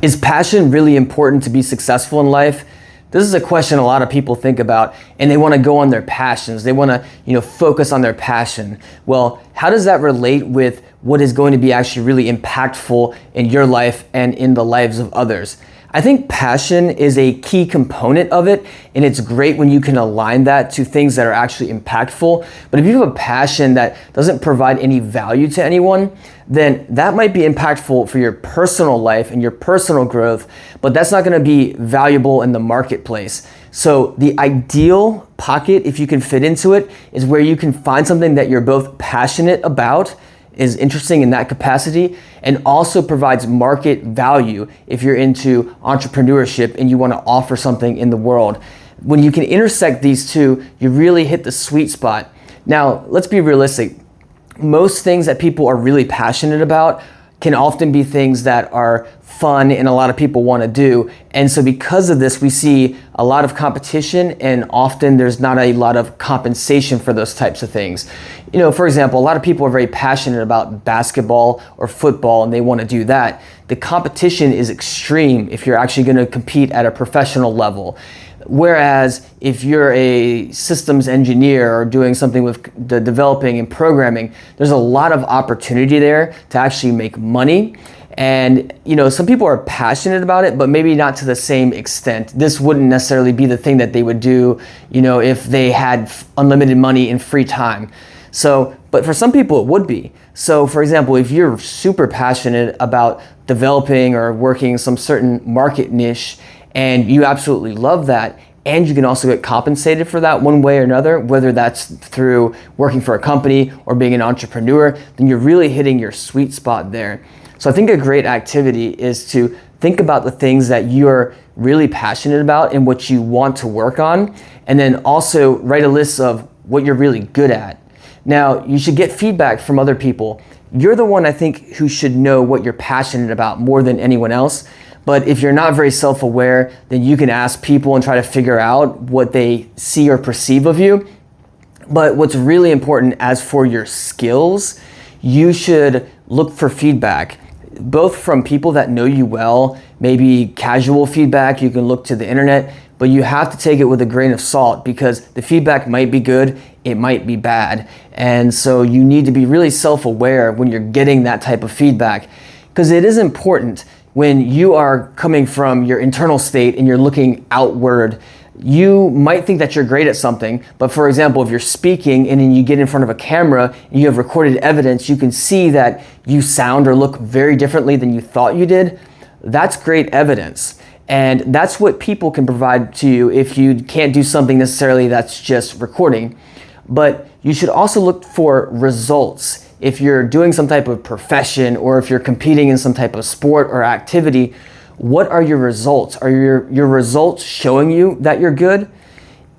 Is passion really important to be successful in life? This is a question a lot of people think about, and they want to go on their passions. They want to, focus on their passion. Well, how does that relate with what is going to be actually really impactful in your life and in the lives of others? I think passion is a key component of it, and it's great when you can align that to things that are actually impactful. But if you have a passion that doesn't provide any value to anyone, then that might be impactful for your personal life and your personal growth, but that's not going to be valuable in the marketplace. So the ideal pocket, if you can fit into it, is where you can find something that you're both passionate about, is interesting in that capacity, and also provides market value if you're into entrepreneurship and you want to offer something in the world. When you can intersect these two, you really hit the sweet spot. Now, let's be realistic. Most things that people are really passionate about can often be things that are fun and a lot of people want to do. And so because of this, we see a lot of competition, and often there's not a lot of compensation for those types of things. For example, a lot of people are very passionate about basketball or football and they want to do that. The competition is extreme if you're actually going to compete at a professional level. Whereas if you're a systems engineer or doing something with the developing and programming, there's a lot of opportunity there to actually make money. And some people are passionate about it, but maybe not to the same extent. This wouldn't necessarily be the thing that they would do, if they had unlimited money and free time. But for some people it would be. So for example, if you're super passionate about developing or working some certain market niche and you absolutely love that, and you can also get compensated for that one way or another, whether that's through working for a company or being an entrepreneur, then you're really hitting your sweet spot there. So I think a great activity is to think about the things that you're really passionate about and what you want to work on, and then also write a list of what you're really good at. Now, you should get feedback from other people. You're the one, I think, who should know what you're passionate about more than anyone else. But if you're not very self-aware, then you can ask people and try to figure out what they see or perceive of you. But what's really important, as for your skills, you should look for feedback, both from people that know you well, maybe casual feedback. You can look to the internet, but you have to take it with a grain of salt because the feedback might be good, it might be bad. And so you need to be really self-aware when you're getting that type of feedback, because it is important. When you are coming from your internal state and you're looking outward, you might think that you're great at something, but for example, if you're speaking and then you get in front of a camera and you have recorded evidence, you can see that you sound or look very differently than you thought you did. That's great evidence. And that's what people can provide to you if you can't do something necessarily that's just recording. But you should also look for results. If you're doing some type of profession or if you're competing in some type of sport or activity, what are your results? Are your results showing you that you're good?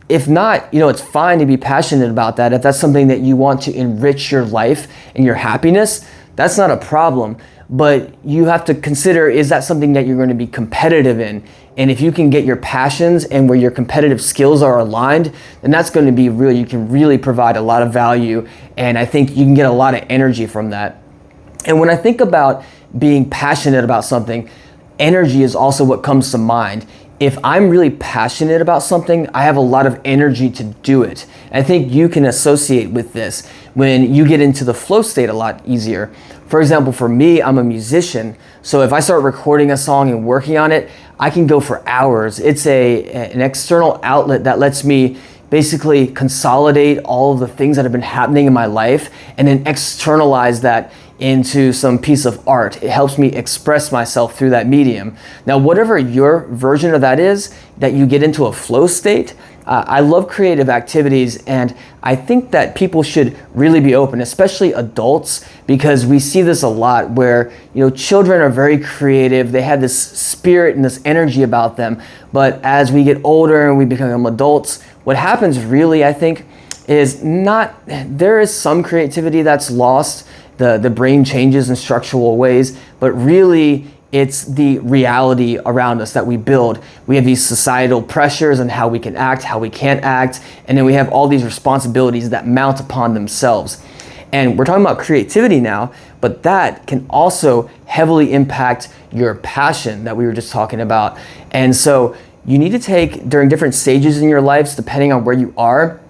If not, it's fine to be passionate about that. If that's something that you want to enrich your life and your happiness, that's not a problem. But you have to consider, is that something that you're going to be competitive in? And if you can get your passions and where your competitive skills are aligned, then that's going to be really, you can really provide a lot of value. And I think you can get a lot of energy from that. And when I think about being passionate about something, energy is also what comes to mind. If I'm really passionate about something, I have a lot of energy to do it. I think you can associate with this when you get into the flow state a lot easier. For example, for me, I'm a musician. So if I start recording a song and working on it, I can go for hours. It's an external outlet that lets me basically consolidate all of the things that have been happening in my life and then externalize that into some piece of art. It helps me express myself through that medium. Now, whatever your version of that is, that you get into a flow state, I love creative activities, and I think that people should really be open, especially adults, because we see this a lot where children are very creative. They have this spirit and this energy about them, but as we get older and we become adults, what happens really, I think, is there is some creativity that's lost. The brain changes in structural ways, but really it's the reality around us that we build. We have these societal pressures on how we can act, how we can't act, and then we have all these responsibilities that mount upon themselves. And we're talking about creativity now, but that can also heavily impact your passion that we were just talking about. And so you need to take, during different stages in your lives, depending on where you are,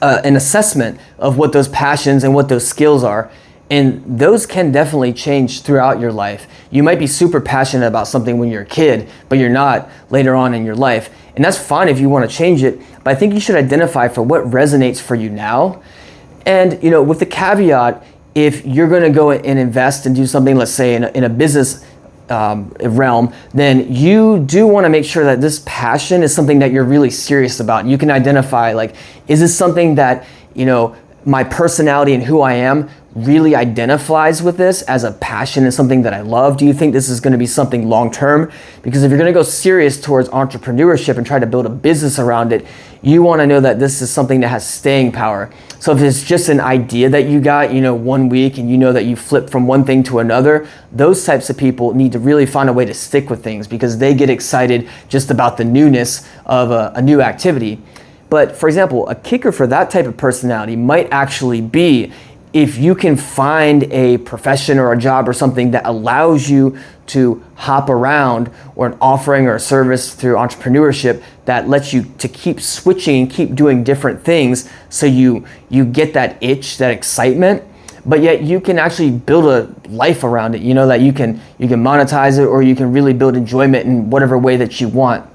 an assessment of what those passions and what those skills are. And those can definitely change throughout your life. You might be super passionate about something when you're a kid, but you're not later on in your life. And that's fine if you want to change it, but I think you should identify for what resonates for you now. And with the caveat, if you're going to go and invest and do something, let's say in a business realm, then you do want to make sure that this passion is something that you're really serious about. You can identify, like, is this something that my personality and who I am really identifies with this as a passion and something that I love? Do you think this is going to be something long term? Because if you're going to go serious towards entrepreneurship and try to build a business around it, you want to know that this is something that has staying power. So if it's just an idea that you got, 1 week, and that you flip from one thing to another, those types of people need to really find a way to stick with things because they get excited just about the newness of a new activity. But for example, a kicker for that type of personality might actually be if you can find a profession or a job or something that allows you to hop around, or an offering or a service through entrepreneurship that lets you to keep switching and keep doing different things, so you get that itch, that excitement, but yet you can actually build a life around it, that you can monetize it, or you can really build enjoyment in whatever way that you want.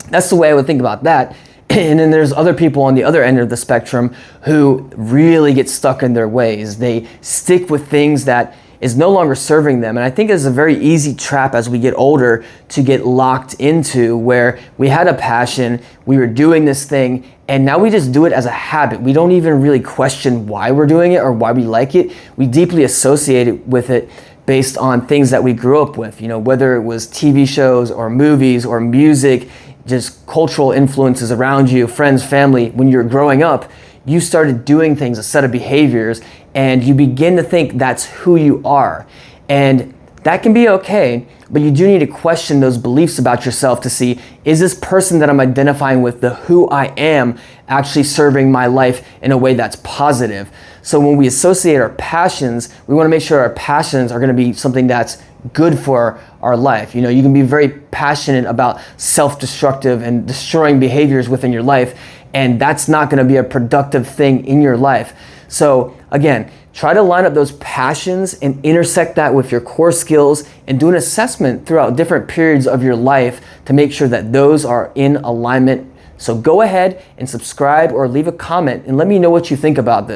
That's the way I would think about that. And then there's other people on the other end of the spectrum who really get stuck in their ways. They stick with things that is no longer serving them. And I think it's a very easy trap as we get older to get locked into, where we had a passion, we were doing this thing, and now we just do it as a habit. We don't even really question why we're doing it or why we like it. We deeply associate it with it based on things that we grew up with, whether it was TV shows or movies or music, just cultural influences around you, friends, family. When you're growing up, you started doing things, a set of behaviors, and you begin to think that's who you are. And that can be okay, but you do need to question those beliefs about yourself to see, is this person that I'm identifying with, the who I am, actually serving my life in a way that's positive? So when we associate our passions, we want to make sure our passions are going to be something that's good for our life. You can be very passionate about self-destructive and destroying behaviors within your life, and that's not going to be a productive thing in your life. So again, try to line up those passions and intersect that with your core skills, and do an assessment throughout different periods of your life to make sure that those are in alignment. So go ahead and subscribe or leave a comment and let me know what you think about this.